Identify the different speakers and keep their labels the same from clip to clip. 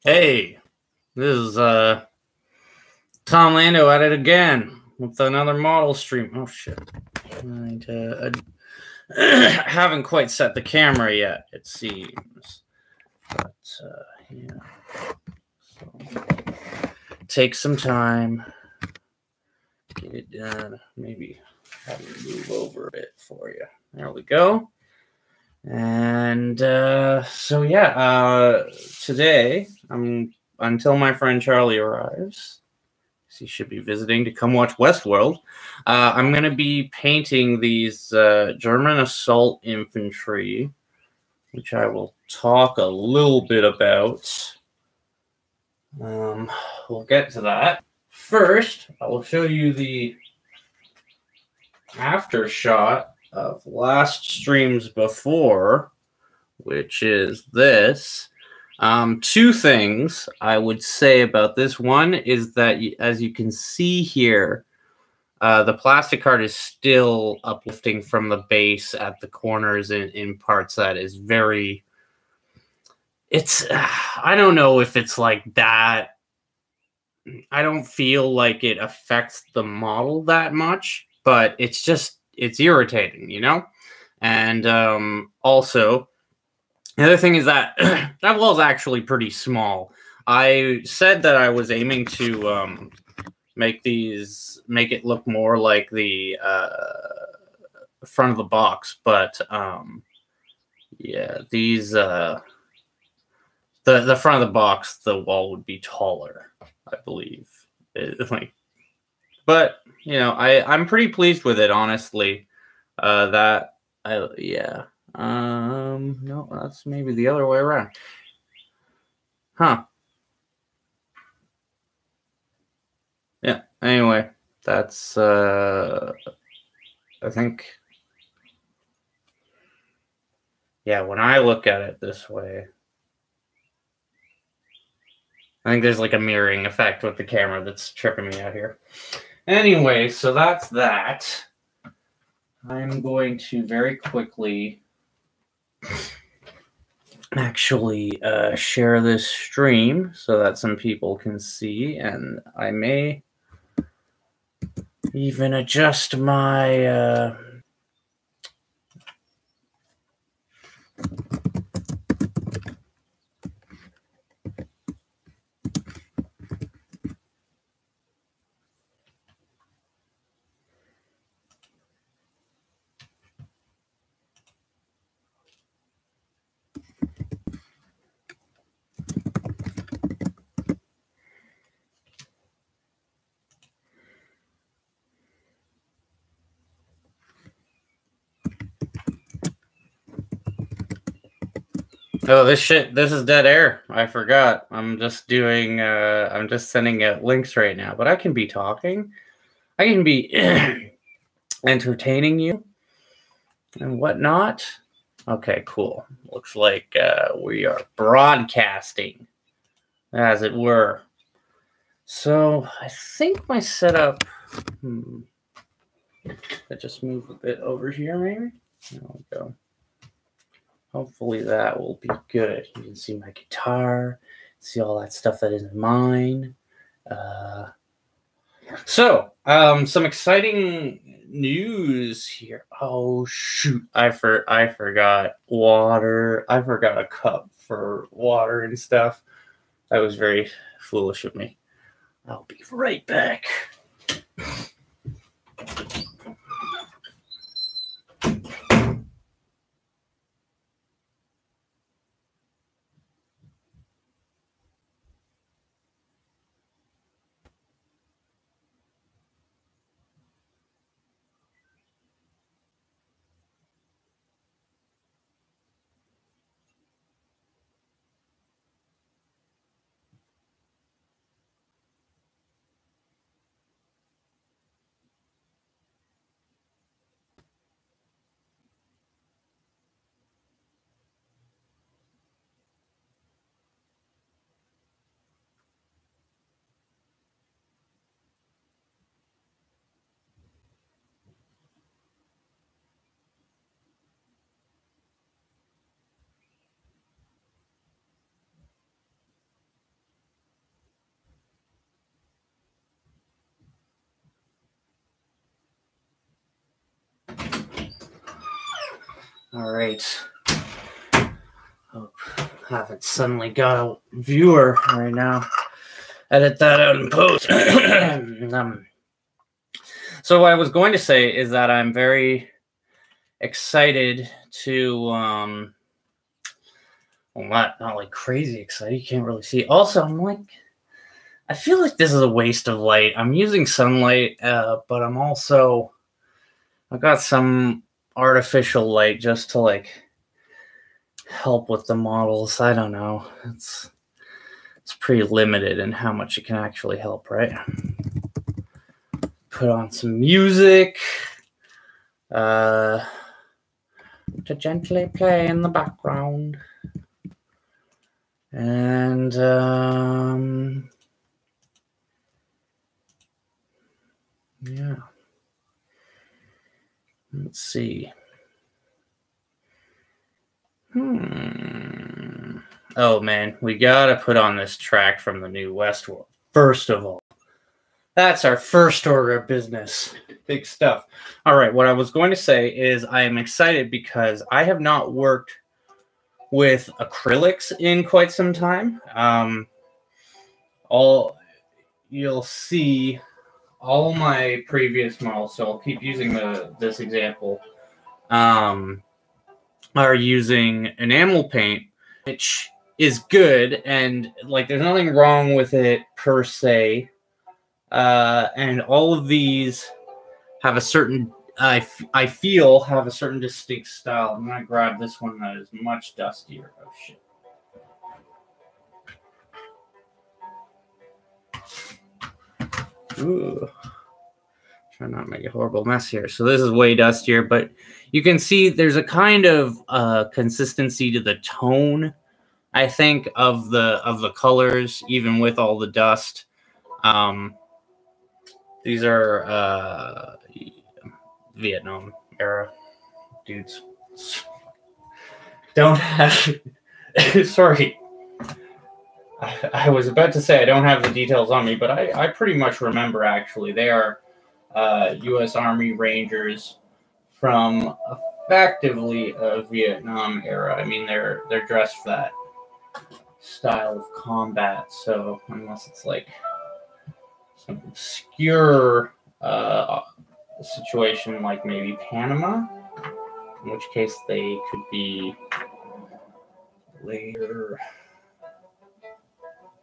Speaker 1: Hey, this is Tom Lando at it again with another model stream. Oh shit! I haven't quite set the camera yet, it seems, but yeah. So take some time, get it done. Maybe have me move over a bit for you. There we go. And so yeah, today until my friend Charlie arrives. He should be visiting to come watch Westworld. I'm going to be painting these German assault infantry, which I will talk a little bit about. We'll get to that. First, I will show you the after shot of last streams before, which is this. Two things I would say about this. One is that, as you can see here, the plastic art is still uplifting from the base at the corners in parts that is very... It's... I don't know if it's like that. I don't feel like it affects the model that much, but it's just... It's irritating, you know? And also... The other thing is that that wall is actually pretty small. I said that I was aiming to make it look more like the front of the box, but yeah, these the front of the box, the wall would be taller, I believe. But you know, I'm pretty pleased with it, honestly. Yeah. No, that's maybe the other way around. Huh. Yeah, anyway, that's, I think, yeah, when I look at it this way, I think there's like a mirroring effect with the camera that's tripping me out here. Anyway, so that's that. I'm going to very quickly actually share this stream so that some people can see, and I may even adjust my oh, this is dead air. I forgot. I'm just sending out links right now, but I can be talking. I can be entertaining you and whatnot. Okay, cool. Looks like we are broadcasting, as it were. So I think my setup... I just move a bit over here, maybe? There we go. Hopefully that will be good. You can see my guitar, see all that stuff that isn't mine. So, some exciting news here. Oh shoot, I forgot water. I forgot a cup for water and stuff. That was very foolish of me. I'll be right back. All right. Oh, haven't suddenly got a viewer right now. Edit that out in post. So what I was going to say is that I'm very excited to, well, not like crazy excited. You can't really see. Also, I'm like, I feel like this is a waste of light. I'm using sunlight, but I've got some artificial light just to like help with the models. I don't know. It's pretty limited in how much it can actually help, right? Put on some music to gently play in the background. And yeah. Let's see. Oh man, we gotta put on this track from the new Westworld. First of all, that's our first order of business. Big stuff. All right, what I was going to say is I am excited because I have not worked with acrylics in quite some time. You'll see all my previous models, so I'll keep using this example, are using enamel paint, which is good, and like there's nothing wrong with it per se. And all of these have a certain, I feel, have a certain distinct style. I'm gonna grab this one that is much dustier. Oh shit. Ooh. Try not to make a horrible mess here. So this is way dustier, but you can see there's a kind of consistency to the tone, I think, of the colors, even with all the dust. These are Vietnam era dudes. Don't have. Sorry. I was about to say I don't have the details on me, but I pretty much remember, actually. They are U.S. Army Rangers from effectively a Vietnam era. I mean, they're dressed for that style of combat, so unless it's like some obscure situation like maybe Panama, in which case they could be later.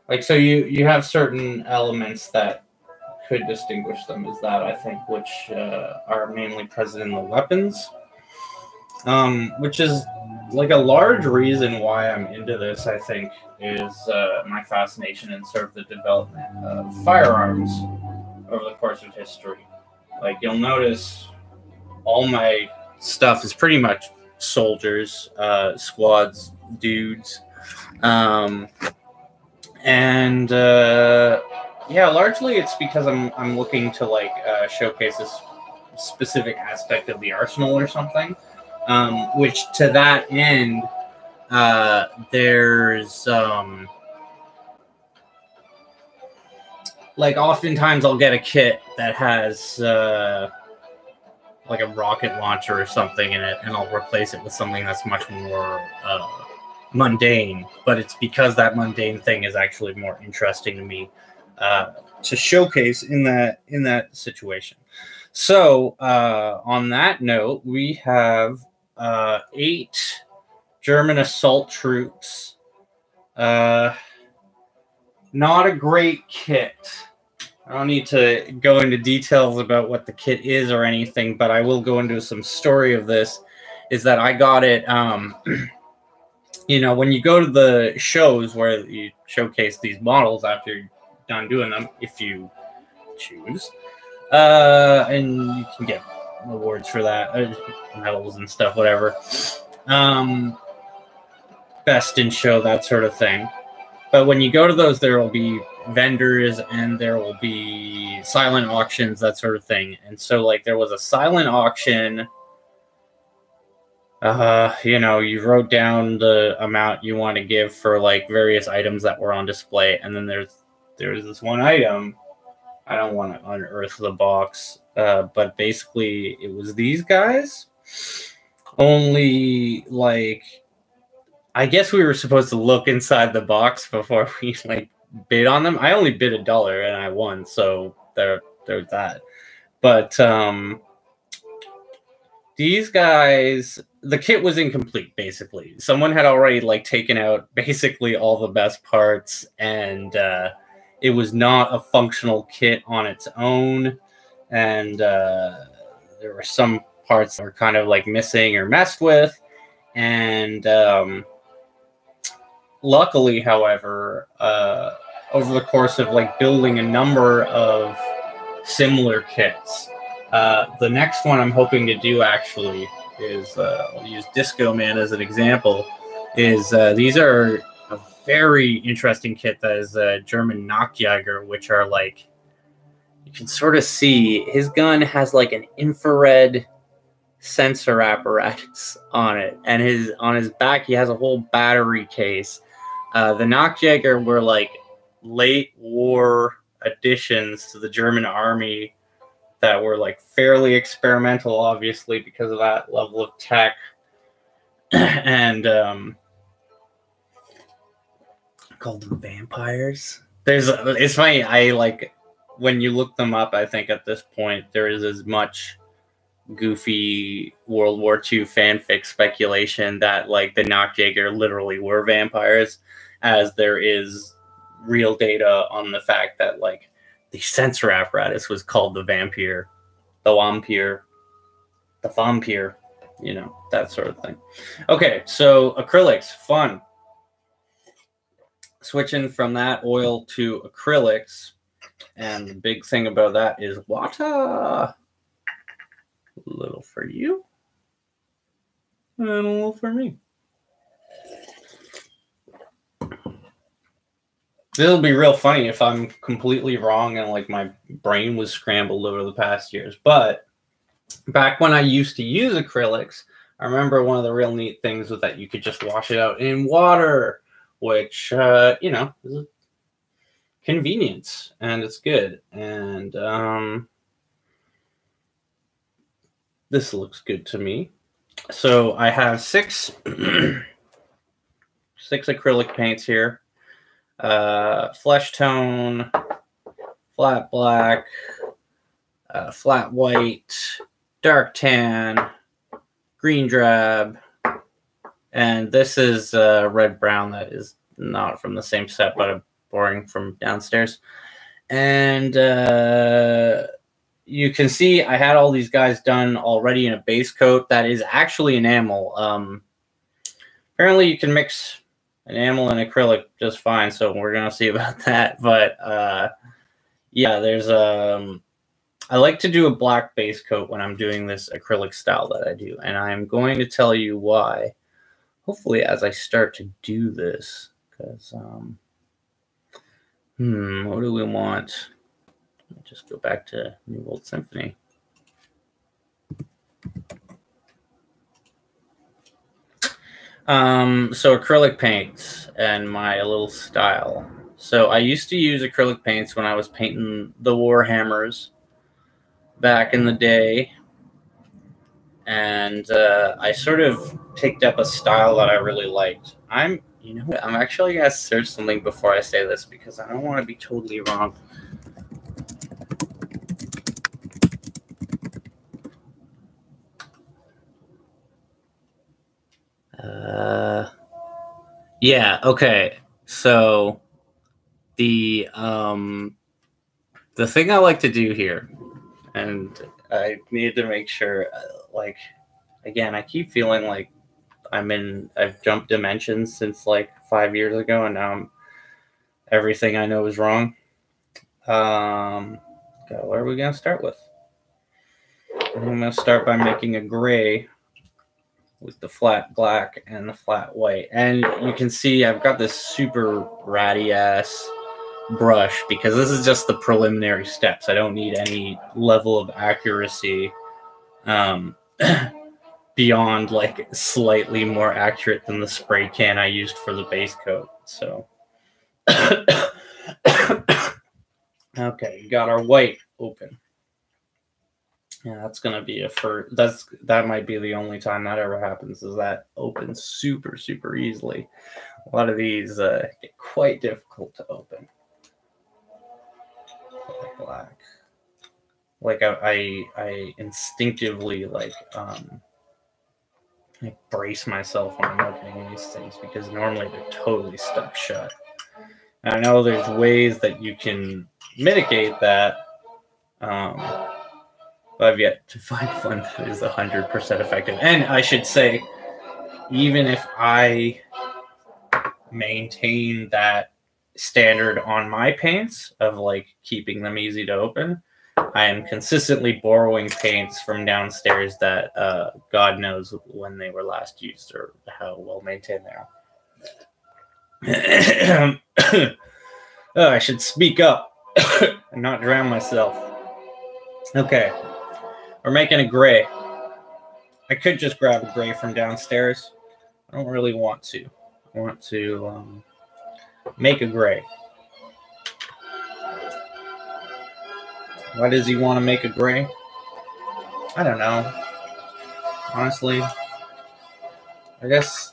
Speaker 1: Like, so you have certain elements that could distinguish them as that, I think, which are mainly present in the weapons, which is like a large reason why I'm into this, I think, is my fascination in sort of the development of firearms over the course of history. Like, you'll notice all my stuff is pretty much soldiers, squads, dudes, and yeah, largely it's because I'm looking to like showcase this specific aspect of the arsenal or something, which to that end there's like oftentimes I'll get a kit that has like a rocket launcher or something in it, and I'll replace it with something that's much more mundane, but it's because that mundane thing is actually more interesting to me to showcase in that situation. So on that note, we have 8 German assault troops. Not a great kit. I don't need to go into details about what the kit is or anything, but I will go into some story of this, is that I got it, you know, when you go to the shows where you showcase these models after you're done doing them, if you choose, and you can get awards for that, medals and stuff, whatever, best in show, that sort of thing. But when you go to those, there will be vendors and there will be silent auctions, that sort of thing. And so, like, there was a silent auction. You know, you wrote down the amount you want to give for like various items that were on display, and then there's this one item. I don't want to unearth the box, but basically it was these guys. Only, like, I guess we were supposed to look inside the box before we, like, bid on them. I only bid $1 and I won, so there's that. But these guys, the kit was incomplete, basically. Someone had already, like, taken out basically all the best parts, and it was not a functional kit on its own. And there were some parts that were kind of, like, missing or messed with. And luckily, however, over the course of, like, building a number of similar kits, the next one I'm hoping to do actually is, I'll use Disco Man as an example, is these are a very interesting kit that is a German Nachtjäger, which are, like, you can sort of see his gun has, like, an infrared sensor apparatus on it, and on his back he has a whole battery case. The Nachtjäger were, like, late war additions to the German army that were, like, fairly experimental, obviously, because of that level of tech. And called them vampires. It's funny, I, like, when you look them up, I think at this point there is as much goofy World War II fanfic speculation that, like, the Nachtjäger literally were vampires, as there is real data on the fact that, like, the sensor apparatus was called the vampire, you know, that sort of thing. Okay, so acrylics, fun. Switching from that oil to acrylics, and the big thing about that is water. A little for you, and a little for me. It'll be real funny if I'm completely wrong and, like, my brain was scrambled over the past years. But back when I used to use acrylics, I remember one of the real neat things was that you could just wash it out in water, which, you know, is a convenience, and it's good. And this looks good to me. So I have six acrylic paints here. Flesh tone, flat black, flat white, dark tan, green drab, and this is red brown that is not from the same set, but I'm borrowing from downstairs. And you can see I had all these guys done already in a base coat that is actually enamel. Apparently you can mix enamel and acrylic just fine, so we're gonna see about that. But yeah, there's I like to do a black base coat when I'm doing this acrylic style that I do, and I'm going to tell you why, hopefully, as I start to do this, because what do we want? Let me just go back to New World Symphony. So acrylic paints and my little style. So I used to use acrylic paints when I was painting the Warhammers back in the day. And I sort of picked up a style that I really liked. You know what? I'm actually going to search something before I say this because I don't want to be totally wrong. Yeah, okay. So the thing I like to do here, and I need to make sure, like, again, I keep feeling like I've jumped dimensions since like 5 years ago, and now everything I know is wrong. What are we gonna start with? I'm gonna start by making a gray with the flat black and the flat white, and you can see I've got this super ratty ass brush because this is just the preliminary steps. I don't need any level of accuracy beyond like slightly more accurate than the spray can I used for the base coat. So okay, we got our white open, Yeah, that's gonna be that might be the only time that ever happens, is that opens super, super easily. A lot of these get quite difficult to open. Black. Like I instinctively like I brace myself when I'm opening these things, because normally they're totally stuck shut. And I know there's ways that you can mitigate that, but I've yet to find one that is 100% effective. And I should say, even if I maintain that standard on my paints of like keeping them easy to open, I am consistently borrowing paints from downstairs that God knows when they were last used or how well maintained they are. I should speak up and not drown myself. Okay, we're making a gray. I could just grab a gray from downstairs. I don't really want to. I want to make a gray. Why does he want to make a gray? I don't know. Honestly, I guess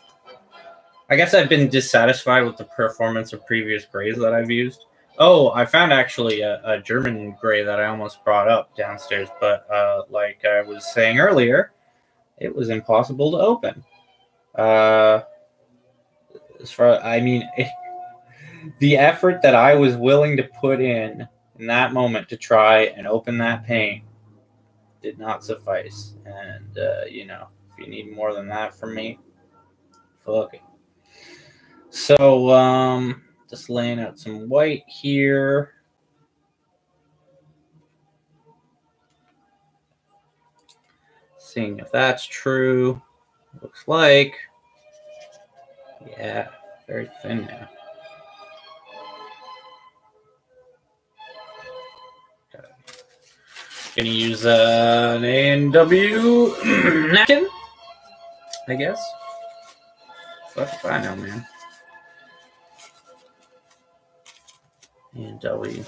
Speaker 1: I've been dissatisfied with the performance of previous grays that I've used. Oh, I found actually a German gray that I almost brought up downstairs, but like I was saying earlier, it was impossible to open. As far, I mean, the effort that I was willing to put in that moment to try and open that paint did not suffice. And you know, if you need more than that from me, fuck it. So just laying out some white here. Seeing if that's true. Looks like, yeah, very thin now. Okay. Gonna use an A&W napkin, I guess. Fuck if I know, man. A&W. Did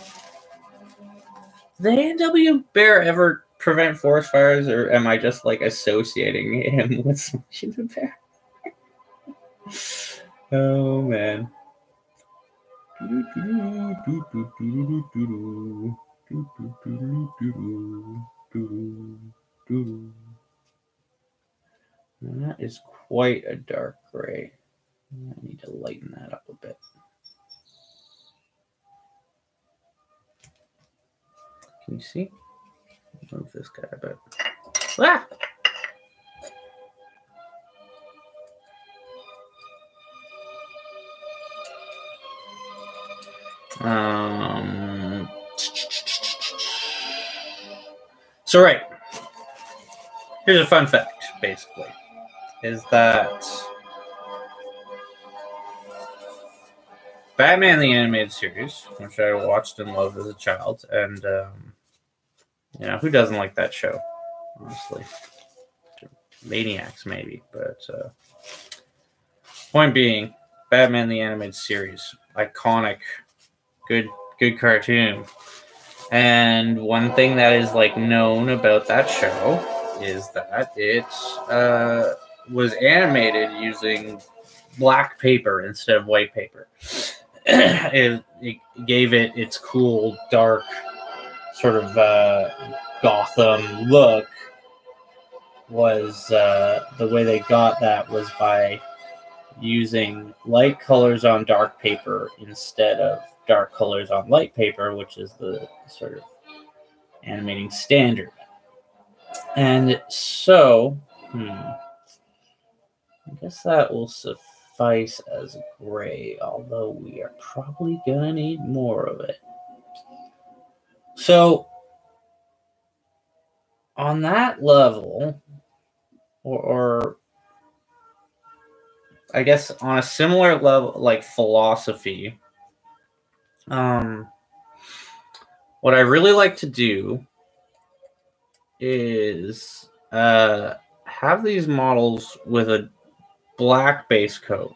Speaker 1: the A&W bear ever prevent forest fires, or am I just like associating him with Smushy the Bear? Oh man. That is quite a dark gray. I need to lighten that up a bit. Can you see? Move this guy a bit. Ah! So right, here's a fun fact, basically, is that Batman the Animated Series, which I watched and loved as a child, and you know, who doesn't like that show, honestly? Maniacs, maybe, but point being, Batman the Animated Series, iconic, good cartoon. And one thing that is like known about that show is that it was animated using black paper instead of white paper. It gave it its cool, dark, sort of Gotham look. Was the way they got that was by using light colors on dark paper instead of dark colors on light paper, which is the sort of animating standard. And so, I guess that will suffice as gray, although we are probably gonna need more of it. So, on that level, or I guess on a similar level, like philosophy, what I really like to do is have these models with a black base coat.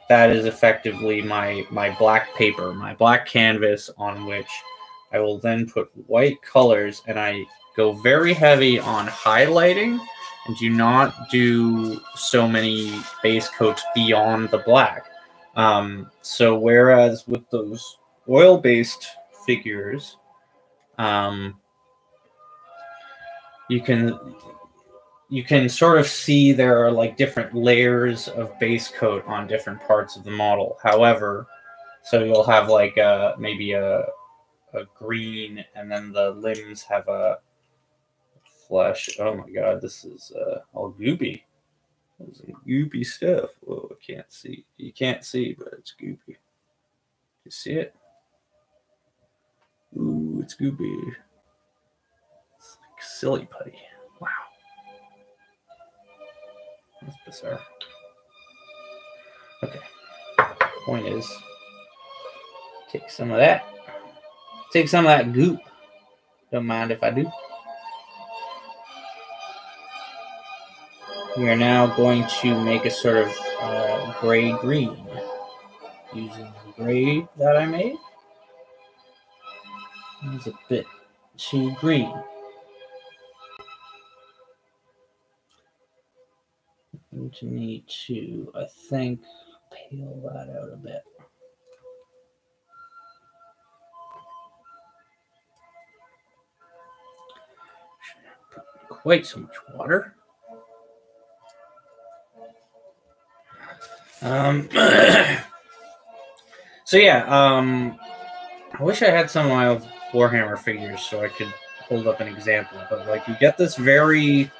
Speaker 1: That is effectively my black paper, my black canvas on which I will then put white colors, and I go very heavy on highlighting and do not do so many base coats beyond the black. So whereas with those oil-based figures, you can sort of see there are like different layers of base coat on different parts of the model. However, so you'll have like maybe a green, and then the limbs have a flesh. Oh my god, this is all goopy. This is goopy stuff. Whoa, I can't see. You can't see, but it's goopy. You see it? Ooh, it's goopy. It's like silly putty. Wow. That's bizarre. Okay. Point is, take some of that. Take some of that goop. Don't mind if I do. We are now going to make a sort of gray-green using the gray that I made. It's a bit too green. I'm going to need to, I think, pale that out a bit. Quite so much water. So yeah, I wish I had some of my Warhammer figures so I could hold up an example, but like you get this very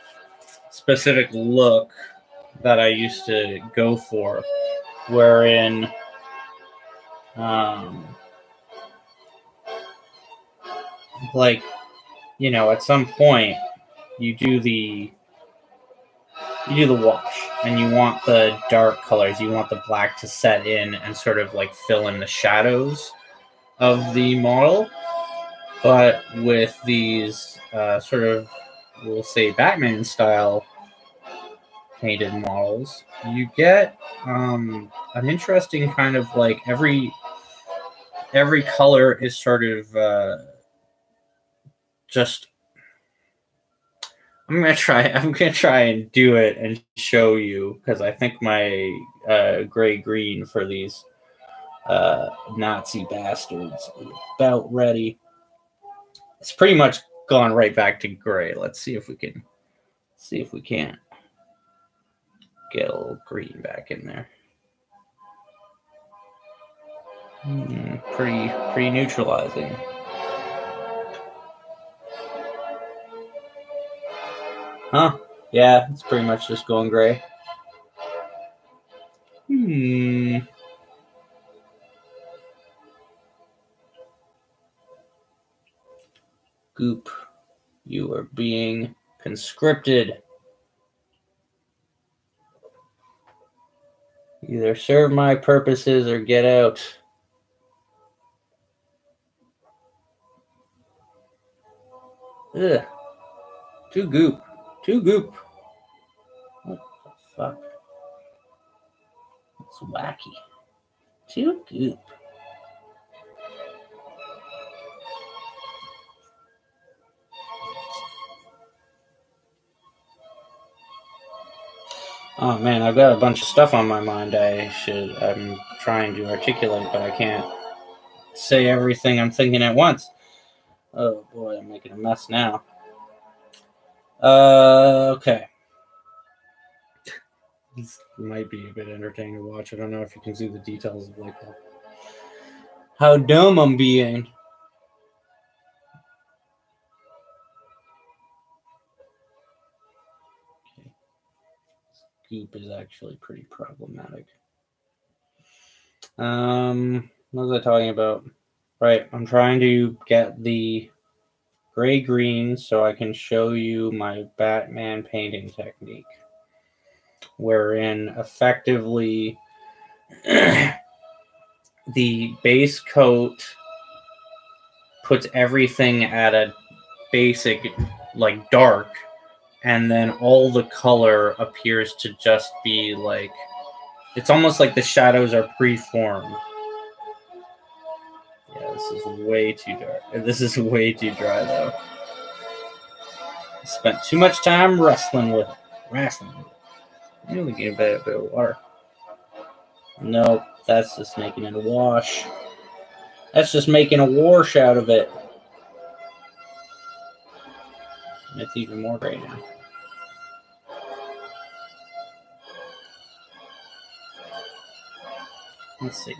Speaker 1: specific look that I used to go for, wherein like, you know, at some point you do the wash and you want the dark colors, you want the black to set in and sort of like fill in the shadows of the model. But with these sort of, we'll say, Batman style painted models, you get an interesting kind of like every color is sort of just. I'm gonna try and do it and show you, because I think my gray green for these Nazi bastards is about ready. It's pretty much gone right back to gray. Let's see if we can't get a little green back in there. Pretty neutralizing. Huh? Yeah, it's pretty much just going gray. Goop, you are being conscripted. Either serve my purposes or get out. Ugh. Too goop. Too goop. What the fuck? It's wacky. Too goop. Oh man, I've got a bunch of stuff on my mind I'm trying to articulate, but I can't say everything I'm thinking at once. Oh boy, I'm making a mess now. Okay. This might be a bit entertaining to watch. I don't know if you can see the details of like how dumb I'm being. Okay. Goop is actually pretty problematic. What was I talking about? Right, I'm trying to get the gray-green so I can show you my Batman painting technique, wherein effectively the base coat puts everything at a basic, like, dark, and then all the color appears to just be like, it's almost like the shadows are pre-formed. Yeah, this is way too dry. This is way too dry, though. Spent too much time wrestling with it. You only get a bit of water. Nope, that's just making it a wash. That's just making a wash out of it. And it's even more gray now. Let's see.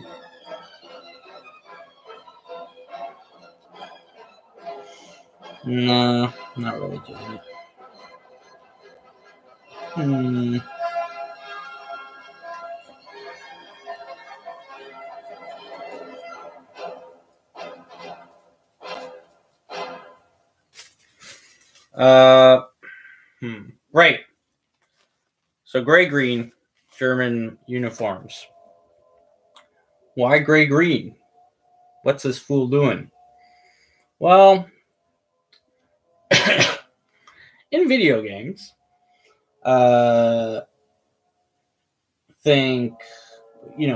Speaker 1: No, not really doing it. Right. So gray-green German uniforms. Why gray-green? What's this fool doing? Well, in video games, think,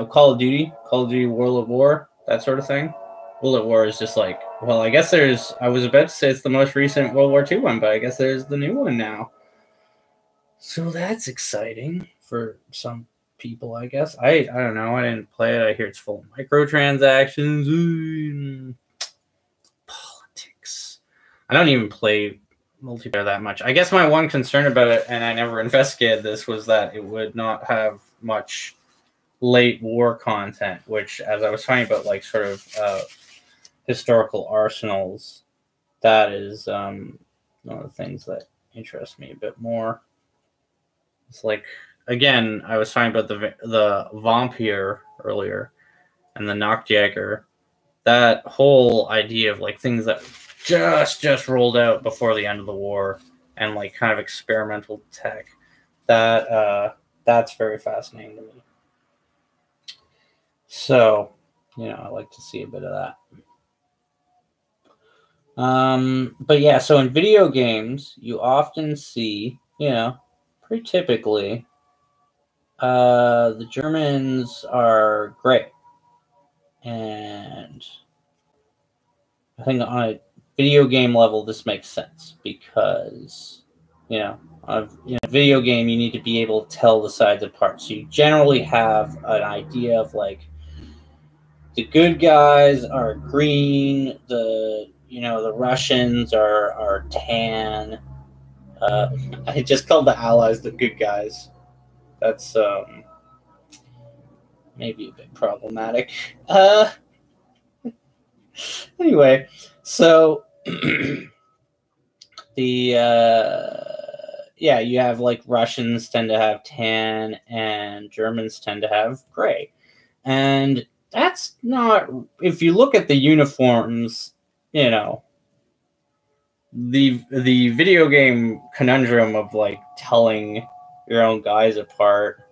Speaker 1: Call of Duty, World at War, that sort of thing. World at War is just like, well, I guess I was about to say it's the most recent World War II one, but I guess there's the new one now. So that's exciting for some people, I guess. I don't know. I didn't play it. I hear it's full of microtransactions. Politics. I don't even play multiplayer that much. I guess my one concern about it, and I never investigated this, was that it would not have much late war content, which, as I was talking about, like sort of historical arsenals, that is one of the things that interests me a bit more. It's like, again, I was talking about the Vampire earlier and the Nachtjäger. That whole idea of like things that just rolled out before the end of the war and like kind of experimental tech, that's very fascinating to me. So, I like to see a bit of that. But yeah, so in video games, you often see, pretty typically, the Germans are gray. And I think on a video game level, this makes sense because, on a video game, you need to be able to tell the sides apart. So you generally have an idea of like, the good guys are green, the Russians are tan. I just called the Allies the good guys. That's maybe a bit problematic. Anyway, so you have like Russians tend to have tan and Germans tend to have gray. And that's not, if you look at the uniforms, the video game conundrum of like telling your own guys apart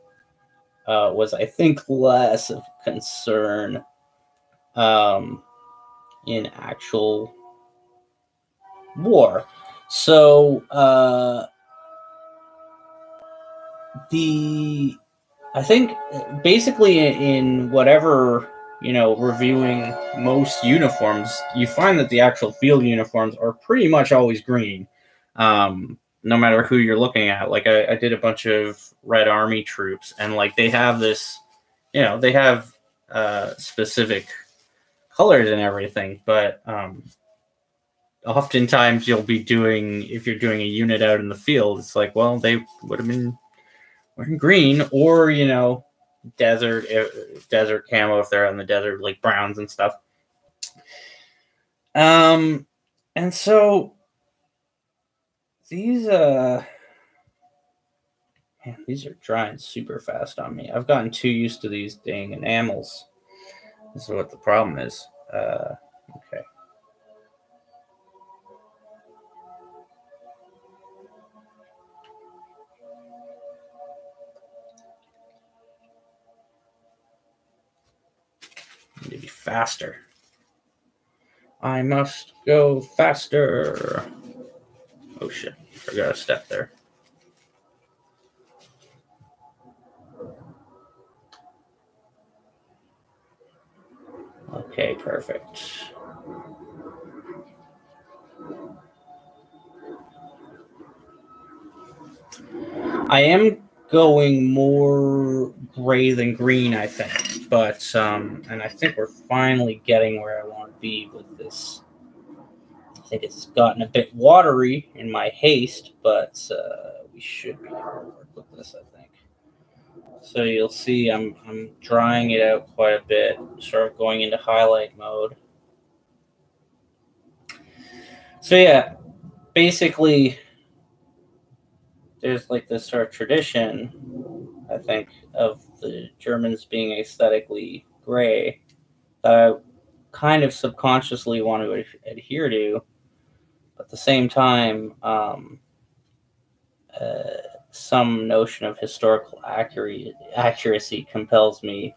Speaker 1: was, I think, less of concern in actual war. So I think basically in whatever, reviewing most uniforms, you find that the actual field uniforms are pretty much always green, no matter who you're looking at. Like I did a bunch of Red Army troops, and like they have this, they have specific colors and everything, but oftentimes you'll be doing, if you're doing a unit out in the field, it's like, well, they would have been wearing green, or desert camo if they're in the desert, like browns and stuff. And so these are drying super fast on me. I've gotten too used to these dang enamels. This is what the problem is. Okay. Need to be faster. I must go faster. Oh shit, forgot a step there. Okay, perfect. I am going more gray than green, I think. But, and I think we're finally getting where I want to be with this. I think it's gotten a bit watery in my haste, but we should be able to work with this, I think. So you'll see I'm drying it out quite a bit, sort of going into highlight mode. So yeah, basically there's like this sort of tradition, I think, of the Germans being aesthetically gray that I kind of subconsciously want to adhere to. But at the same time, some notion of historical accuracy compels me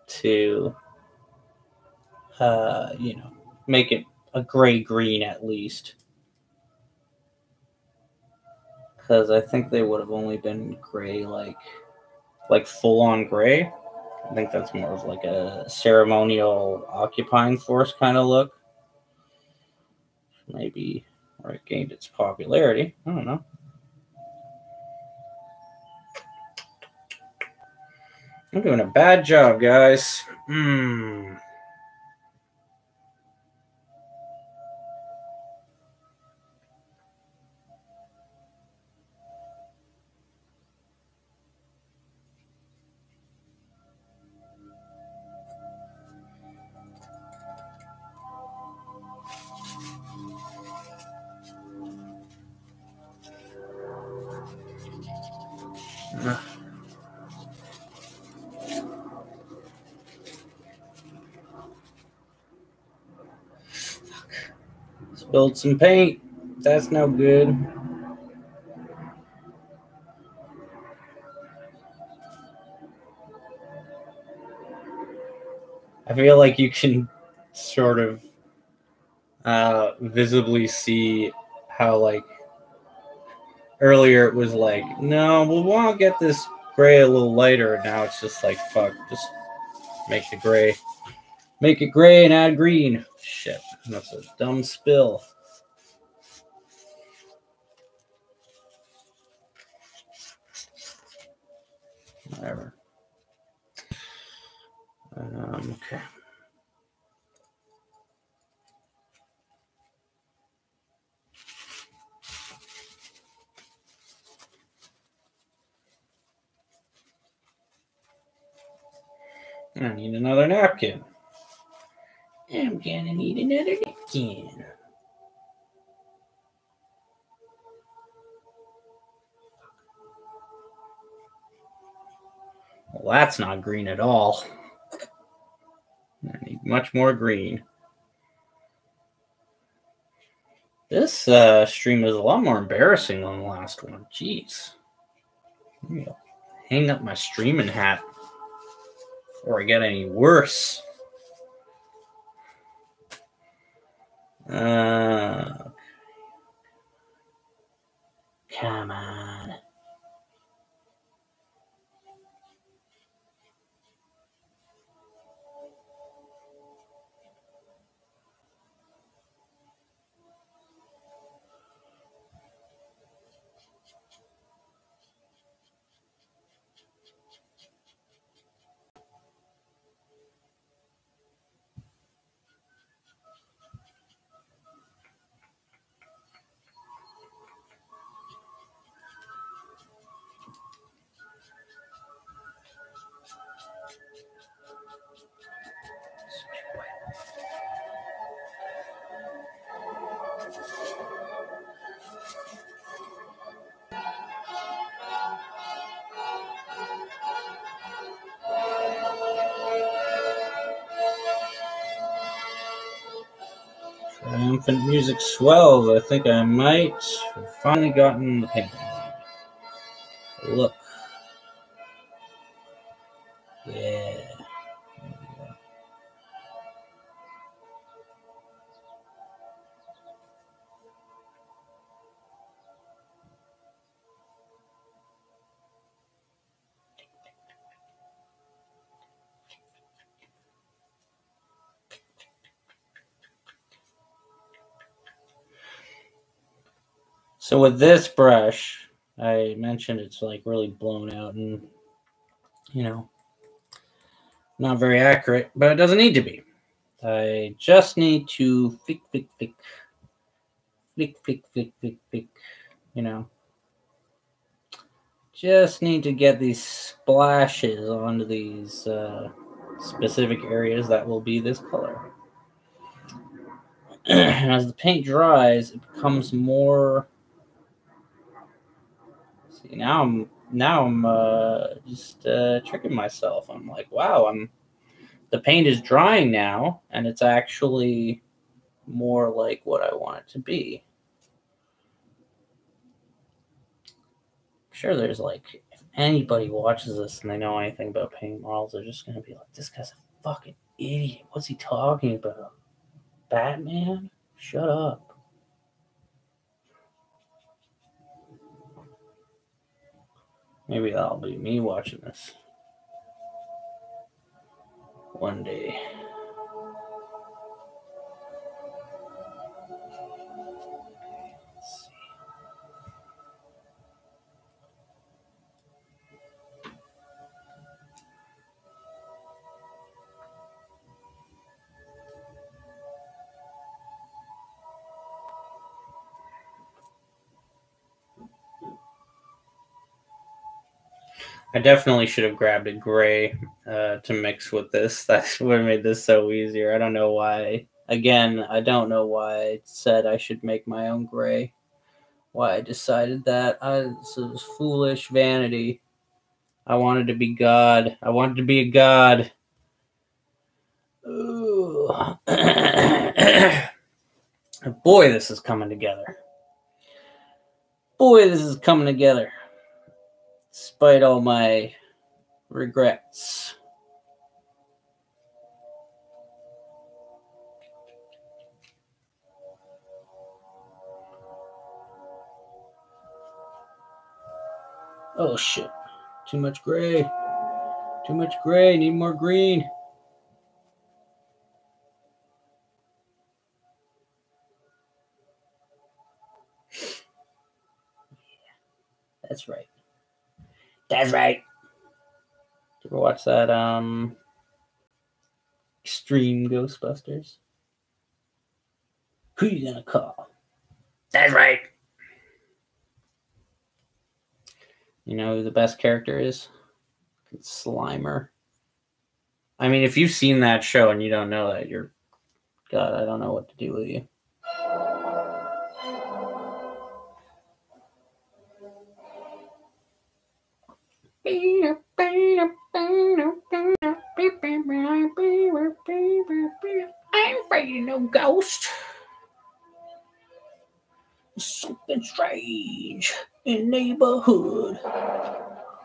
Speaker 1: to, make it a gray-green at least. Because I think they would have only been gray, like full-on gray. I think that's more of like a ceremonial occupying force kind of look. Maybe where it gained its popularity. I don't know. I'm doing a bad job, guys. Spilled some paint. That's no good. I feel like you can sort of visibly see how, like, earlier it was like, no, we'll want to get this gray a little lighter. And now it's just like, fuck, just make the gray. Make it gray and add green. Shit, that's a dumb spill. Whatever. Okay. I need another napkin. I'm gonna need another napkin. Well, that's not green at all. I need much more green. This stream is a lot more embarrassing than the last one. Jeez. Let me hang up my streaming hat before I get any worse. Come on. Triumphant music swells. I think I might have finally gotten the paint. Look. Yeah. So with this brush, I mentioned it's like really blown out and, you know, not very accurate, but it doesn't need to be. I just need to flick, you know. Just need to get these splashes onto these specific areas that will be this color. And as the paint dries, it becomes more. See, now I'm just tricking myself. I'm like, wow, the paint is drying now, and it's actually more like what I want it to be. I'm sure there's like, if anybody watches this and they know anything about paint models, they're just gonna be like, this guy's a fucking idiot. What's he talking about? Batman? Shut up. Maybe that'll be me watching this one day. I definitely should have grabbed a gray to mix with this. That would have made this so easier. I don't know why. Again, I don't know why I said I should make my own gray. Why I decided that. This was foolish vanity. I wanted to be God. I wanted to be a god. Ooh. Boy, this is coming together. Boy, this is coming together. Despite all my regrets. Oh shit. Too much gray. Too much gray. Need more green. That's right. That's right. Did you ever watch that Extreme Ghostbusters? Who you gonna call? That's right. You know who the best character is? It's Slimer. I mean, if you've seen that show and you don't know that, you're... God, I don't know what to do with you. I'm fighting no ghost. Something strange in neighborhood.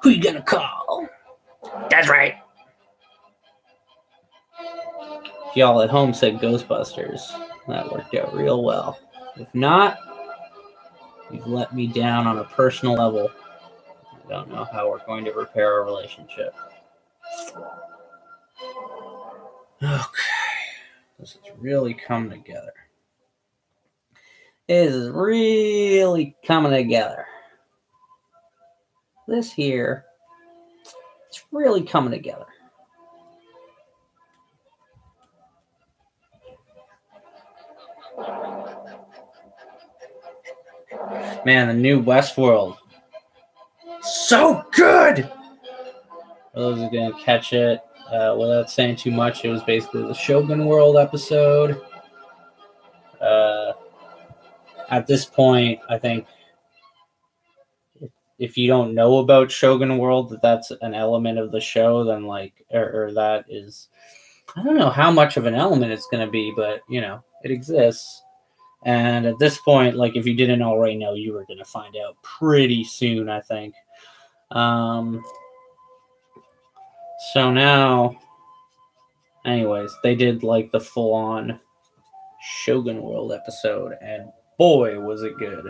Speaker 1: Who you gonna call? That's right. Y'all at home said Ghostbusters. That worked out real well. If not, you've let me down on a personal level. I don't know how we're going to repair our relationship. Okay. This is really coming together. It is really coming together. This here, it's really coming together. Man, the new Westworld. So good! For those who are going to catch it, without saying too much, it was basically the Shogun World episode. At this point, I think if you don't know about Shogun World, that's an element of the show, then like, or that is, I don't know how much of an element it's going to be, but you know, it exists. And at this point, like if you didn't already know, you were going to find out pretty soon, I think. So now, anyways, they did like the full-on Shogun World episode, and boy, was it good.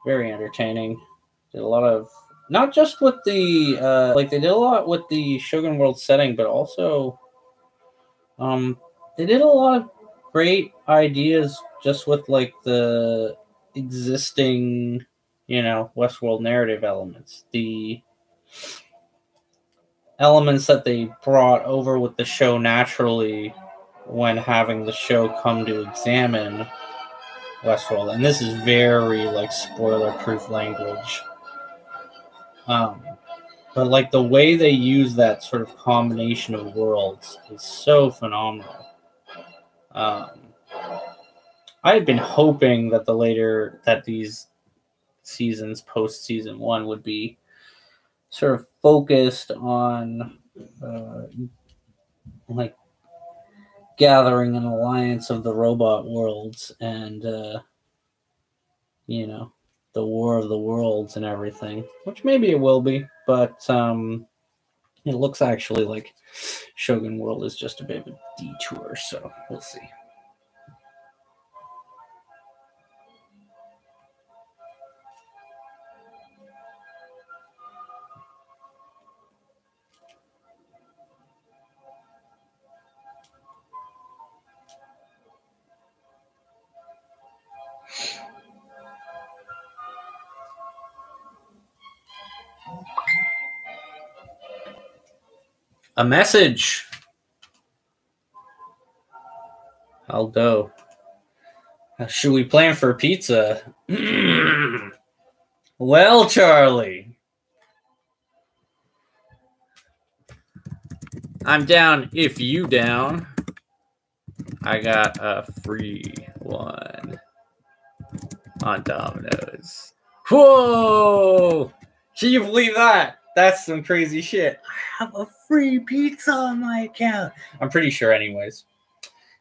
Speaker 1: Very entertaining. Did a lot of, not just with the, like they did a lot with the Shogun World setting, but also, they did a lot of great ideas just with like the existing Westworld narrative elements, the elements that they brought over with the show naturally when having the show come to examine Westworld. And this is very like spoiler-proof language. But like the way they use that sort of combination of worlds is so phenomenal. I had been hoping that these seasons post season 1 would be sort of focused on like gathering an alliance of the robot worlds and the War of the Worlds and everything, which maybe it will be, but it looks actually like Shogun World is just a bit of a detour, so we'll see. A message. Aldo. Should we plan for pizza? Well, Charlie. I'm down if you down. I got a free one on Domino's. Whoa! Can you believe that? That's some crazy shit. I have a free pizza on my account. I'm pretty sure anyways.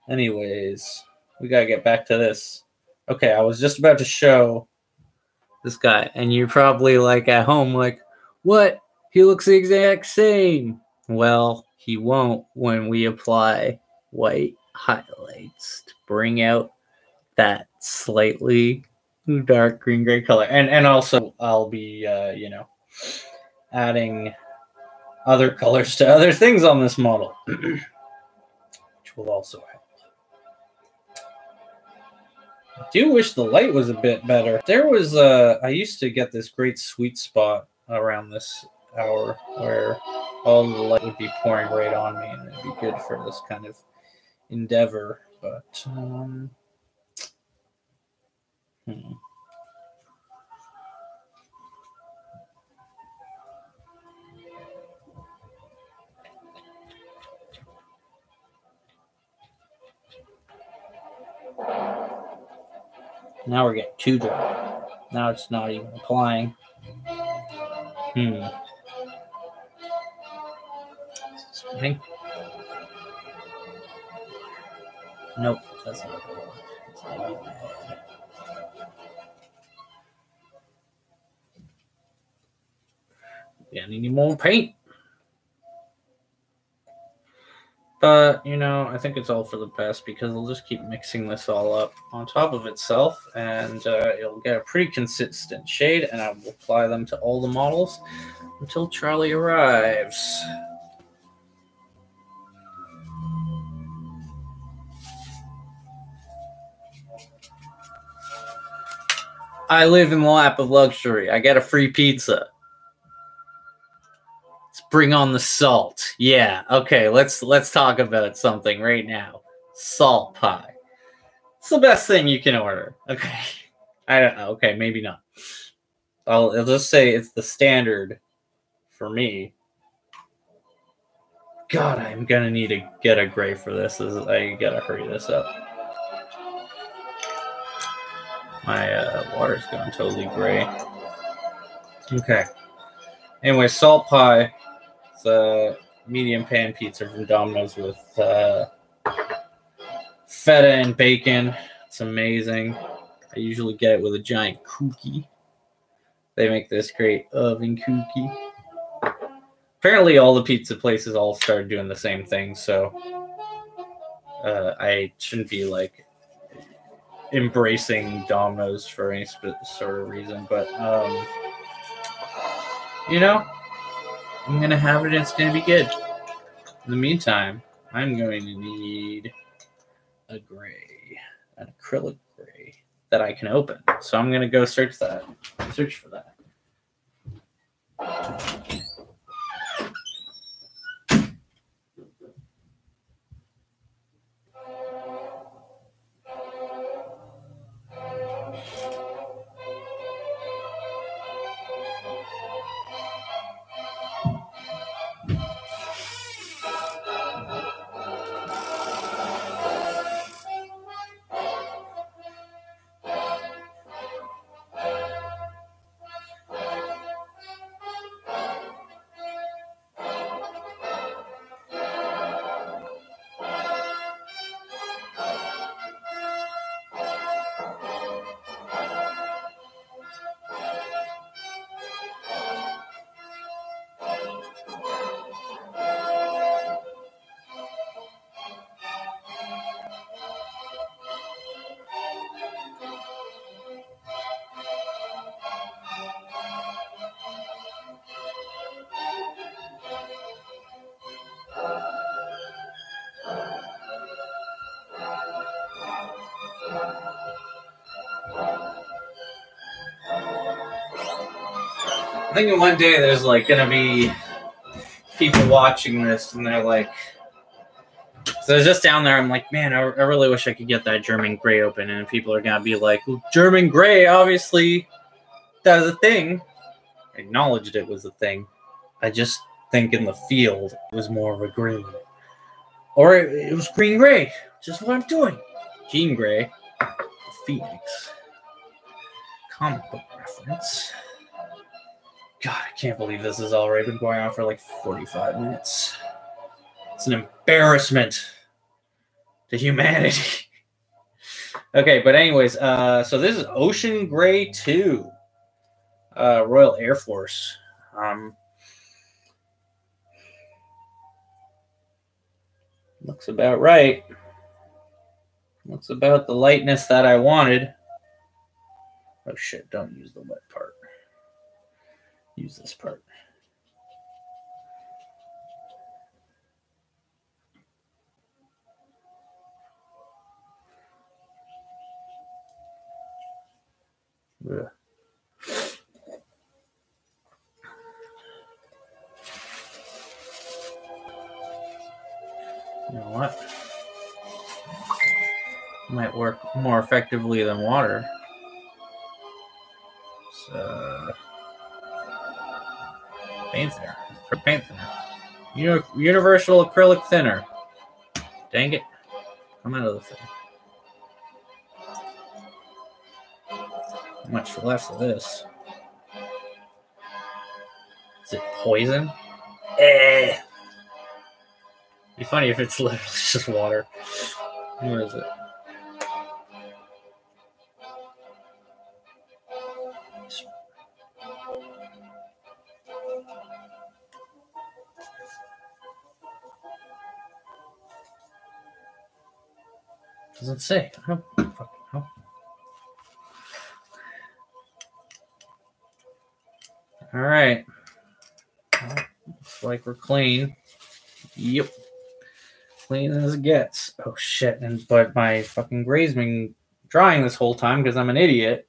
Speaker 1: Anyways, we gotta get back to this. Okay, I was just about to show this guy, and you're probably like at home like, what? He looks the exact same. Well, he won't when we apply white highlights to bring out that slightly dark green gray color. And also I'll be adding other colors to other things on this model, which will also help. I do wish the light was a bit better. There was I used to get this great sweet spot around this hour where all the light would be pouring right on me, and it'd be good for this kind of endeavor. But now we're getting too dry. Now it's not even applying. Spinning? Nope, that's not going to work. Yeah, I need more paint. But, I think it's all for the best because I'll just keep mixing this all up on top of itself, and it'll get a pretty consistent shade, and I will apply them to all the models until Charlie arrives. I live in the lap of luxury. I get a free pizza. Bring on the salt. Yeah, okay, let's talk about something right now. Salt pie. It's the best thing you can order. Okay. I don't know. Okay, maybe not. I'll just say it's the standard for me. God, I'm gonna need to get a gray for this. I gotta hurry this up. My water's going totally gray. Okay. Anyway, salt pie. It's a medium pan pizza from Domino's with feta and bacon. It's amazing. I usually get it with a giant cookie. They make this great oven cookie. Apparently all the pizza places all started doing the same thing, so I shouldn't be like embracing Domino's for any sort of reason, but I'm going to have it and it's going to be good. In the meantime, I'm going to need a gray, an acrylic gray. that I can open. So I'm going to go search for that. I'm thinking one day there's like gonna be people watching this and they're like, so I was just down there, I'm like, man, I really wish I could get that German Gray open, and people are gonna be like, well, German Gray, obviously that was a thing. I acknowledged it was a thing. I just think in the field it was more of a green. Or it was green gray, just what I'm doing. Jean Grey, the Phoenix. Comic book reference. God, I can't believe this has already been going on for like 45 minutes. It's an embarrassment to humanity. Okay, but anyways, so this is Ocean Gray 2. Royal Air Force. Looks about right. Looks about the lightness that I wanted. Oh shit, don't use the wet part. Use this part. Ugh. You know what? Might work more effectively than water. So, paint thinner. Paint thinner. Universal acrylic thinner. Dang it. Come out of the thing. Much less of this. Is it poison? Eh. It'd be funny if it's literally just water. Where is it? Doesn't say. I don't fucking know. All right. Well, looks like we're clean. Yep. Clean as it gets. Oh shit! But my fucking gray's been drying this whole time because I'm an idiot.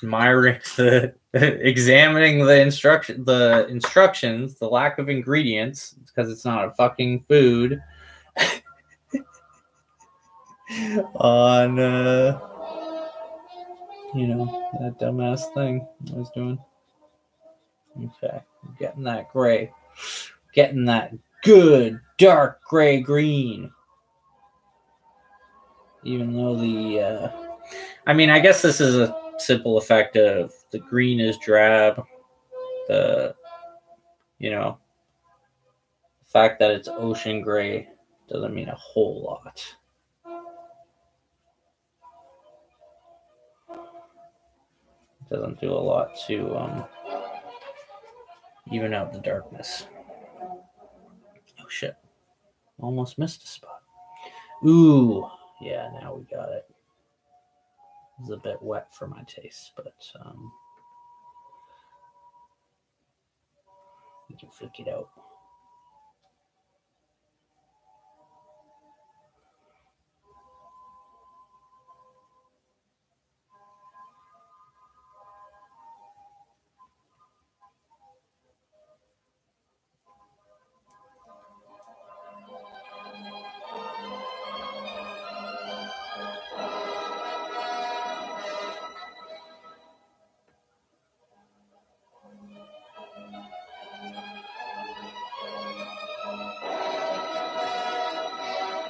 Speaker 1: Admiring examining the instructions, the lack of ingredients because it's not a fucking food. On that dumbass thing I was doing. Okay, getting that gray, getting that good dark gray green. Even though I guess this is a simple effect of the green is drab. The fact that it's ocean gray doesn't mean a whole lot. It doesn't do a lot to even out the darkness. Oh shit. Almost missed a spot. Ooh. Yeah, now we got it. It's a bit wet for my taste, but we can flick it out.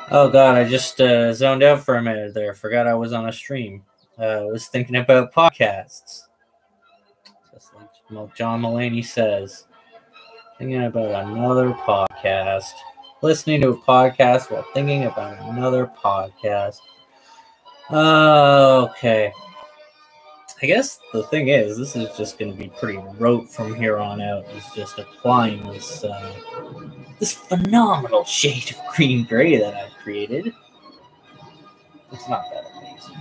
Speaker 1: Oh god, I just zoned out for a minute there. Forgot I was on a stream. I was thinking about podcasts. Just like John Mulaney says, thinking about another podcast. Listening to a podcast while thinking about another podcast. Okay. I guess the thing is, this is just going to be pretty rote from here on out. Is just applying this phenomenal shade of green gray that I've created. It's not that amazing.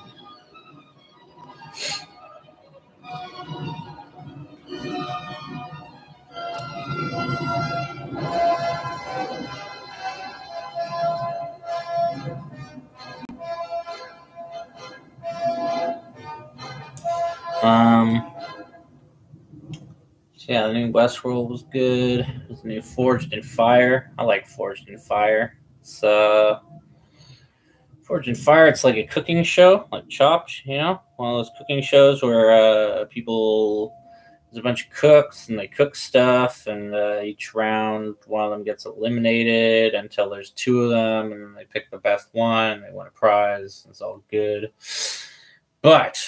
Speaker 1: Yeah, the new Westworld was good. There's a new Forged in Fire. I like Forged in Fire. It's Forged in Fire. It's like a cooking show, like Chopped. You know, one of those cooking shows where people. There's a bunch of cooks and they cook stuff, and each round one of them gets eliminated until there's two of them, and then they pick the best one. And they win a prize. It's all good. But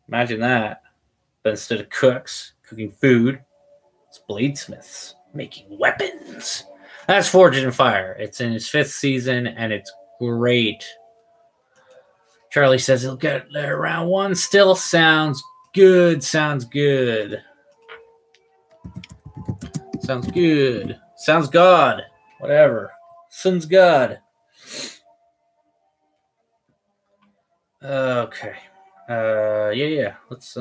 Speaker 1: imagine that, but instead of cooks cooking food, it's bladesmiths making weapons. That's Forged in Fire. It's in its 5th season, and it's great. Charlie says he'll get there round 1. Still sounds good. Sounds good. Sounds good. Sounds God. Whatever. Sun's God. Okay. Yeah. Let's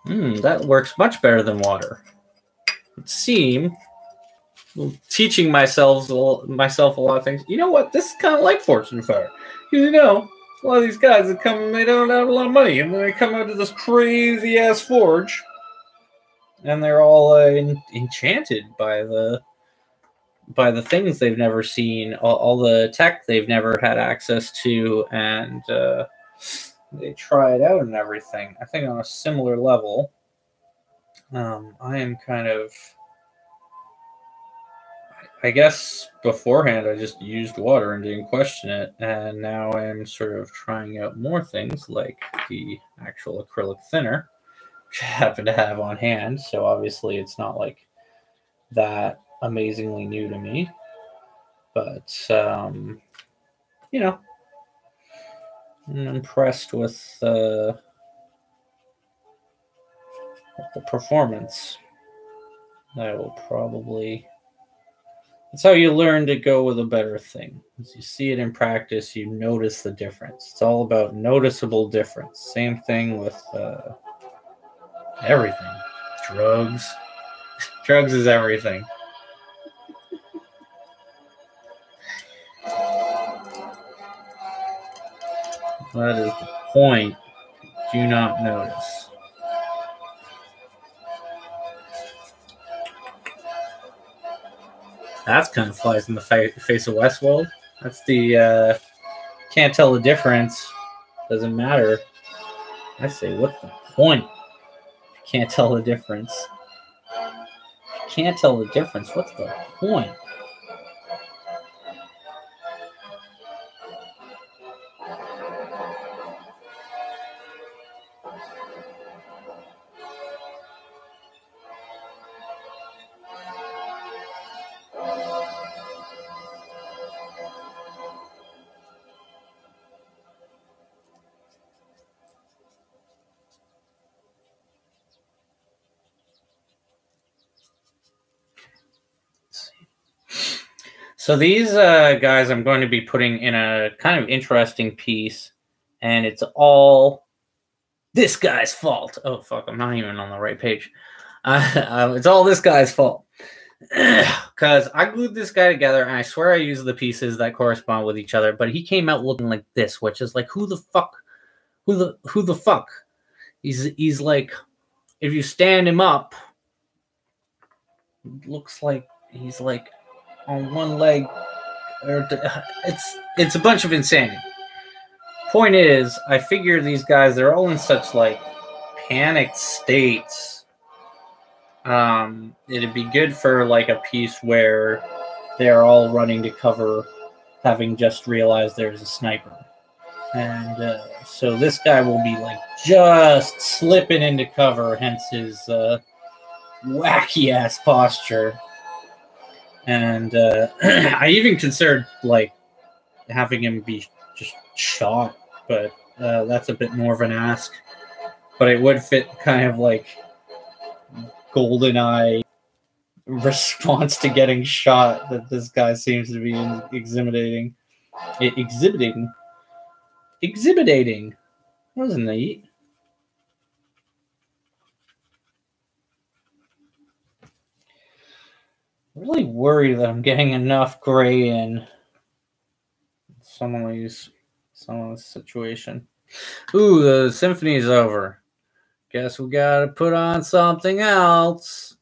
Speaker 1: that works much better than water. It seems teaching myself a lot of things. You know what? This is kind of like Forged in Fire. You know, a lot of these guys that come, they don't have a lot of money, and then they come out to this crazy ass forge, and they're all enchanted by the things they've never seen, all the tech they've never had access to, and they try it out and everything. I think on a similar level, I am kind of, I guess beforehand I just used water and didn't question it, and now I'm sort of trying out more things like the actual acrylic thinner, which I happen to have on hand, so obviously it's not like that amazingly new to me, but you know, I'm impressed with the performance. I will probably. That's how you learn to go with a better thing. As you see it in practice, you notice the difference. It's all about noticeable difference. Same thing with everything. Drugs. Drugs is everything. That is the point. Do not notice. That's kind of flies in the face of Westworld. That's the can't tell the difference. Doesn't matter. I say, what's the point? Can't tell the difference. Can't tell the difference. What's the point? So these guys I'm going to be putting in a kind of interesting piece, and it's all this guy's fault. Oh, fuck, I'm not even on the right page. It's all this guy's fault. Because I glued this guy together, and I swear I used the pieces that correspond with each other, but he came out looking like this, which is like, who the fuck? Who the fuck? He's like, if you stand him up, it looks like he's like on one leg. It's a bunch of insanity. Point is, I figure these guys, they're all in such like panicked states. It'd be good for like a piece where they're all running to cover having just realized there's a sniper. And so this guy will be like just slipping into cover, hence his wacky ass posture. And I even considered like having him be just shot, but that's a bit more of an ask. But it would fit kind of like GoldenEye response to getting shot that this guy seems to be exhibiting. Wasn't neat. Really worried that I'm getting enough gray in some of this situation. Ooh, the symphony's over. Guess we gotta put on something else.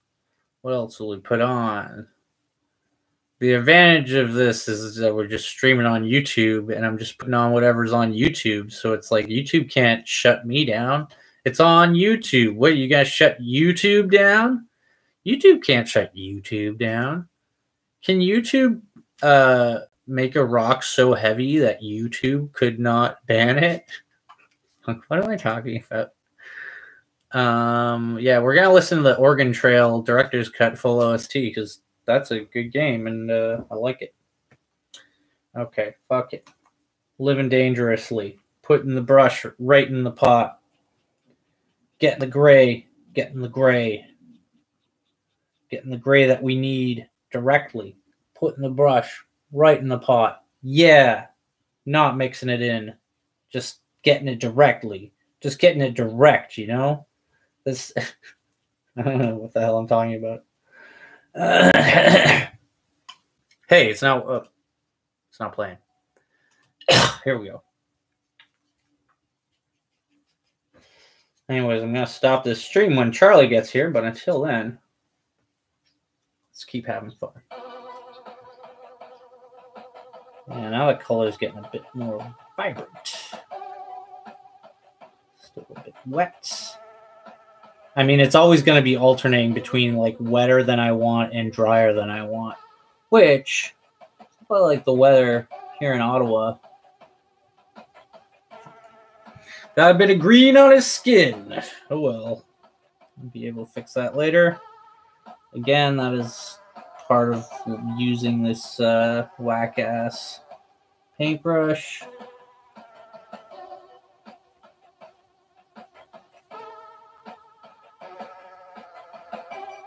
Speaker 1: What else will we put on? The advantage of this is that we're just streaming on YouTube, and I'm just putting on whatever's on YouTube. So it's like YouTube can't shut me down. It's on YouTube. What, you guys shut YouTube down? YouTube can't shut YouTube down. Can YouTube make a rock so heavy that YouTube could not ban it? What am I talking about? Yeah, we're gonna listen to the Oregon Trail Director's Cut full OST because that's a good game and I like it. Okay, fuck it. Living dangerously, putting the brush right in the pot, getting the gray, getting the gray that we need directly, putting the brush right in the pot. Yeah, not mixing it in, just getting it directly, just getting it direct, you know? This, I don't know what the hell I'm talking about. Hey, it's not playing. Here we go. Anyways, I'm going to stop this stream when Charlie gets here, but until then, let's keep having fun. Yeah, now the color's getting a bit more vibrant. Still a bit wet. I mean, it's always going to be alternating between like wetter than I want and drier than I want, which, well, like the weather here in Ottawa, got a bit of green on his skin. Oh well, I'll be able to fix that later. Again, that is part of using this whack ass paintbrush.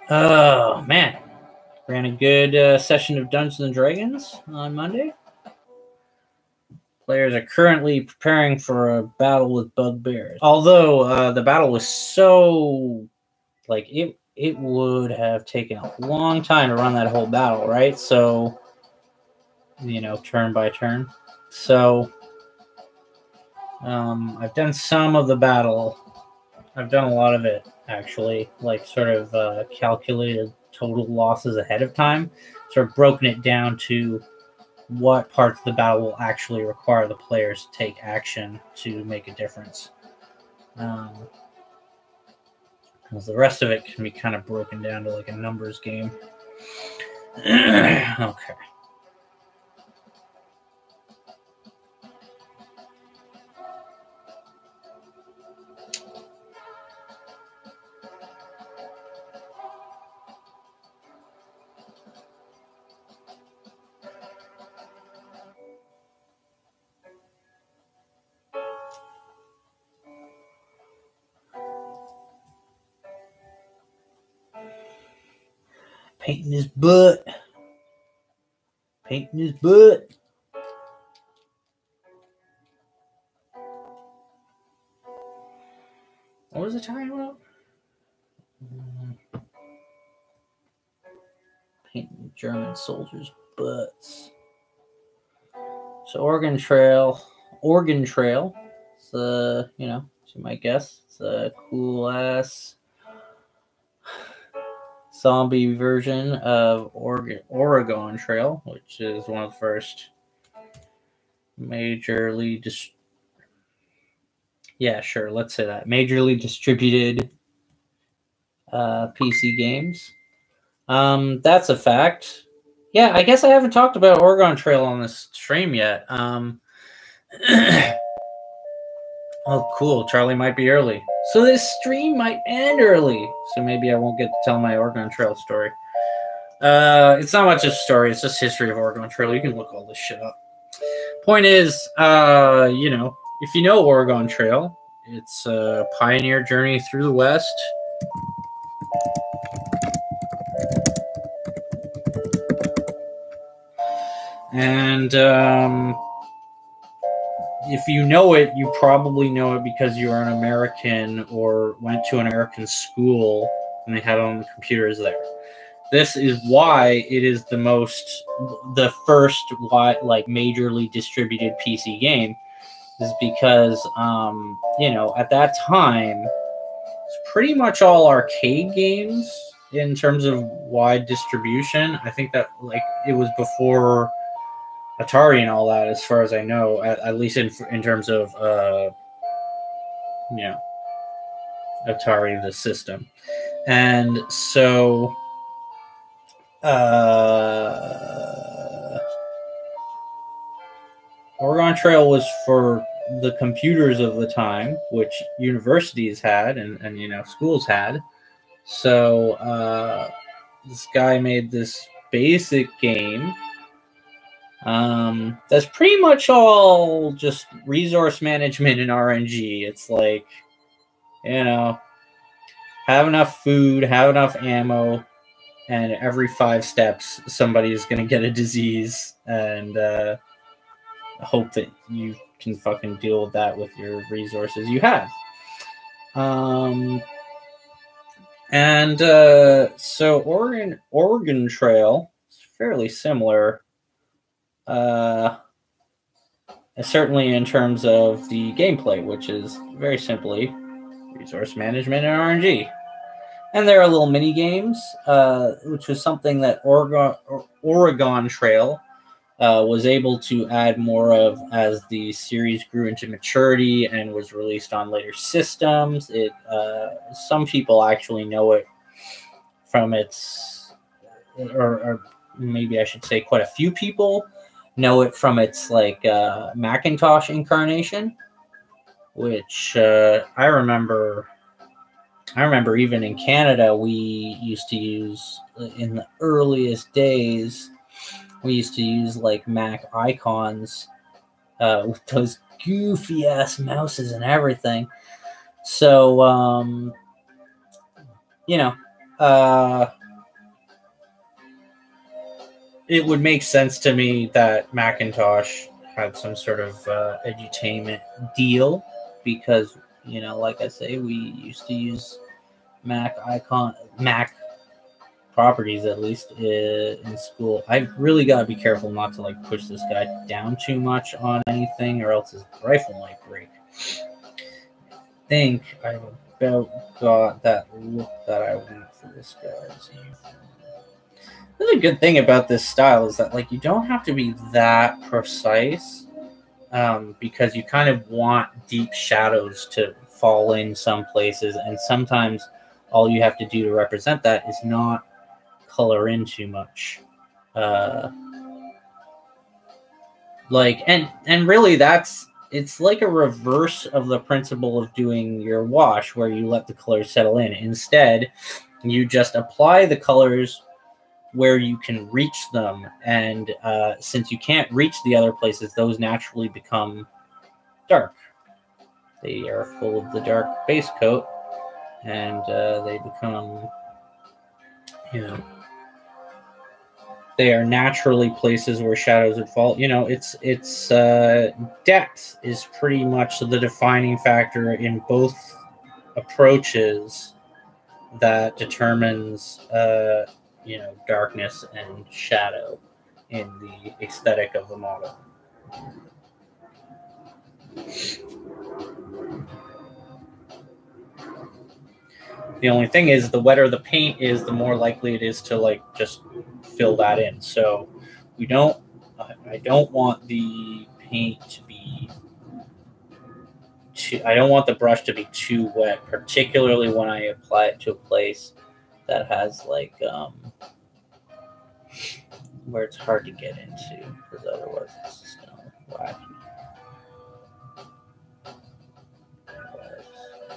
Speaker 1: Oh man, ran a good session of Dungeons and Dragons on Monday. Players are currently preparing for a battle with bugbears. Although the battle was so like it would have taken a long time to run that whole battle, right? So, you know, turn by turn. So I've done some of the battle. I've done a lot of it, actually, like sort of calculated total losses ahead of time, sort of broken it down to what parts of the battle will actually require the players to take action to make a difference. Because the rest of it can be kind of broken down to like a numbers game. Okay. Painting his butt. Painting his butt. What was it talking about? Painting German soldiers' butts. So Oregon Trail. It's you know, as you might guess, it's a cool ass zombie version of Oregon Trail, which is one of the first majorly majorly distributed PC games. That's a fact. Yeah, I guess I haven't talked about Oregon Trail on this stream yet. Oh, cool. Charlie might be early. So this stream might end early. So maybe I won't get to tell my Oregon Trail story. It's not much of a story. It's just history of Oregon Trail. You can look all this shit up. Point is, you know, if you know Oregon Trail, it's a pioneer journey through the West. And if you know it, you probably know it because you're an American or went to an American school and they had it on the computers there. This is why it is the first like majorly distributed PC game, is because you know, at that time it's pretty much all arcade games in terms of wide distribution. I think that like it was before Atari and all that, as far as I know, at least in terms of you know, Atari the system. And so Oregon Trail was for the computers of the time, which universities had and you know, schools had. So this guy made this basic game that's pretty much all just resource management and RNG. It's like, you know, have enough food, have enough ammo, and every 5 steps somebody is going to get a disease, and hope that you can fucking deal with that with your resources you have. So Oregon Trail is fairly similar, certainly in terms of the gameplay, which is very simply resource management and RNG. And there are little mini games, which was something that Oregon Trail was able to add more of as the series grew into maturity and was released on later systems. It some people actually know it from its, or maybe I should say quite a few people know it from its like Macintosh incarnation, which I remember even in Canada we used to use in the earliest days. We used to use like Mac icons with those goofy ass mouses and everything. So you know, it would make sense to me that Macintosh had some sort of edutainment deal, because, you know, like I say, we used to use Mac properties, at least in school. I really got to be careful not to like push this guy down too much on anything, or else his rifle might break. I think I've about got that look that I want for this guy's uniform. The really good thing about this style is that like you don't have to be that precise, because you kind of want deep shadows to fall in some places, and sometimes all you have to do to represent that is not color in too much. Like and really it's like a reverse of the principle of doing your wash, where you let the colors settle in. Instead, you just apply the colors where you can reach them, and since you can't reach the other places, those naturally become dark. They are full of the dark base coat, and they become, you know, they are naturally places where shadows would fall. You know, it's depth is pretty much the defining factor in both approaches that determines you know, darkness and shadow in the aesthetic of the model. The only thing is, the wetter the paint is, the more likely it is to like just fill that in. So I don't want the paint to be I don't want the brush to be too wet, particularly when I apply it to a place that has like where it's hard to get into, because otherwise it's just gonna look wacky.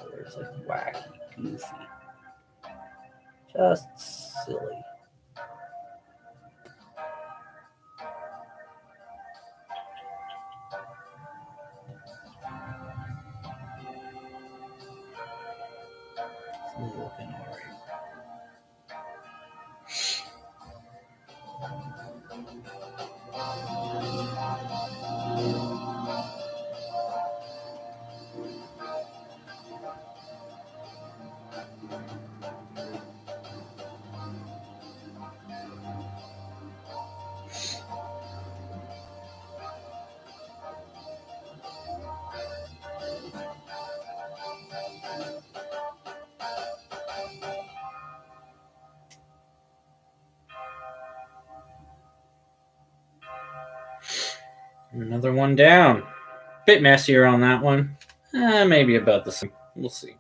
Speaker 1: Where it's like wacky, goofy, just silly. It's looking alright. Another one down. Bit messier on that one. Maybe about the same. We'll see.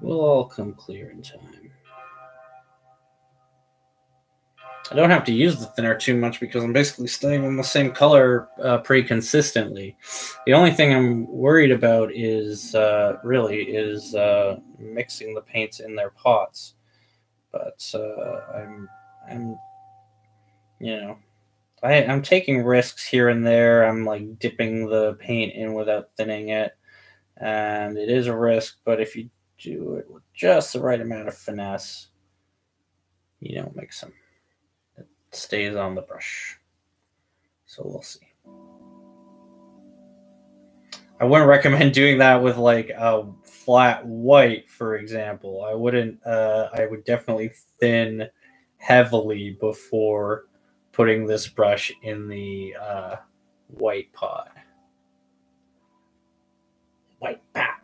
Speaker 1: We'll all come clear in time. I don't have to use the thinner too much because I'm basically staying on the same color pretty consistently. The only thing I'm worried about is mixing the paints in their pots. But I'm I'm taking risks here and there. I'm like dipping the paint in without thinning it, and it is a risk. But if you do it with just the right amount of finesse, you don't mix them. It stays on the brush. So we'll see. I wouldn't recommend doing that with like a flat white, for example. I wouldn't. I would definitely thin heavily before putting this brush in the white pot. White pot.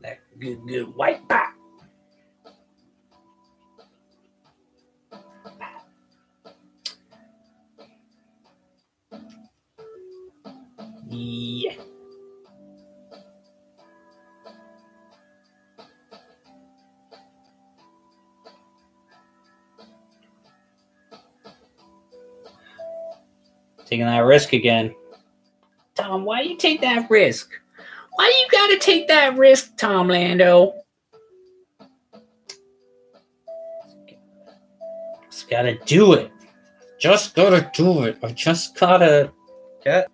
Speaker 1: That good white pot. Yeah. Taking that risk again. Tom, why you take that risk? Why you gotta take that risk, Tom Lando? Just gotta do it. Just gotta do it. I just gotta get.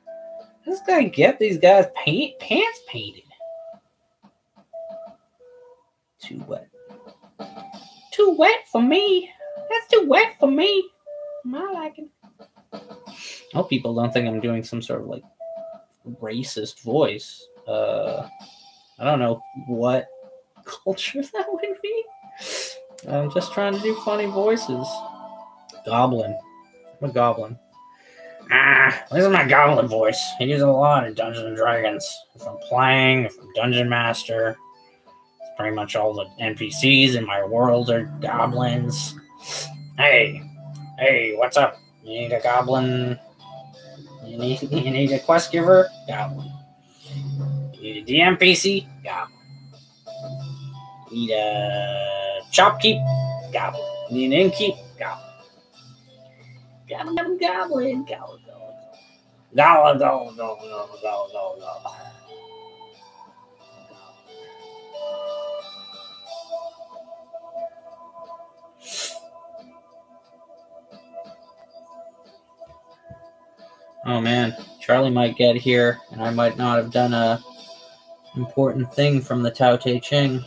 Speaker 1: I just gotta get these guys pants painted. Too wet. Too wet for me. That's too wet for me. I like it. I hope people don't think I'm doing some sort of like racist voice. I don't know what culture that would be. I'm just trying to do funny voices. Goblin. I'm a goblin. This is my goblin voice. I use it a lot in Dungeons and Dragons. If I'm playing, if I'm Dungeon Master, it's pretty much all the NPCs in my world are goblins. Hey, what's up? You need a goblin? You need a quest giver? Goblin. You need a DM PC? Goblin. You need a shopkeep? Goblin. You need an innkeep? Goblin. Goblin. Oh man, Charlie might get here, and I might not have done a important thing from the Tao Te Ching.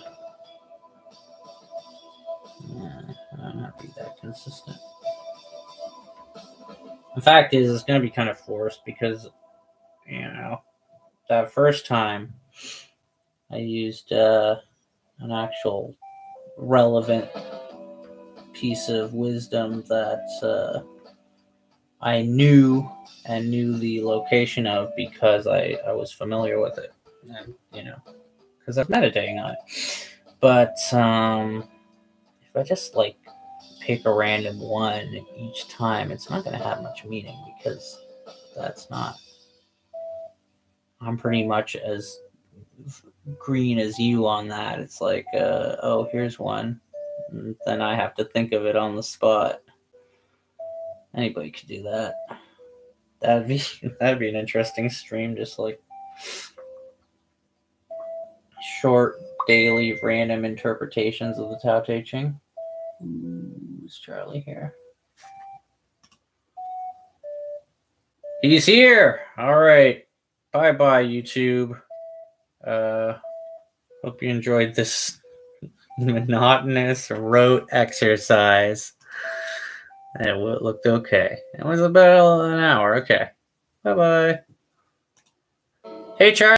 Speaker 1: I'm not be that consistent. The fact is, it's going to be kind of forced because, that first time I used an actual relevant piece of wisdom that I knew the location of because I was familiar with it, and because I was meditating on it. But if I just like pick a random one each time, it's not going to have much meaning because that's not. I'm pretty much as green as you on that. It's like, oh, here's one. And then I have to think of it on the spot. Anybody could do that. That'd be an interesting stream, just like short daily random interpretations of the Tao Te Ching. Who's Charlie here? He's here. All right. Bye-bye, YouTube. Hope you enjoyed this monotonous rote exercise. It looked okay. It was about an hour. Okay. Bye-bye. Hey, Charlie.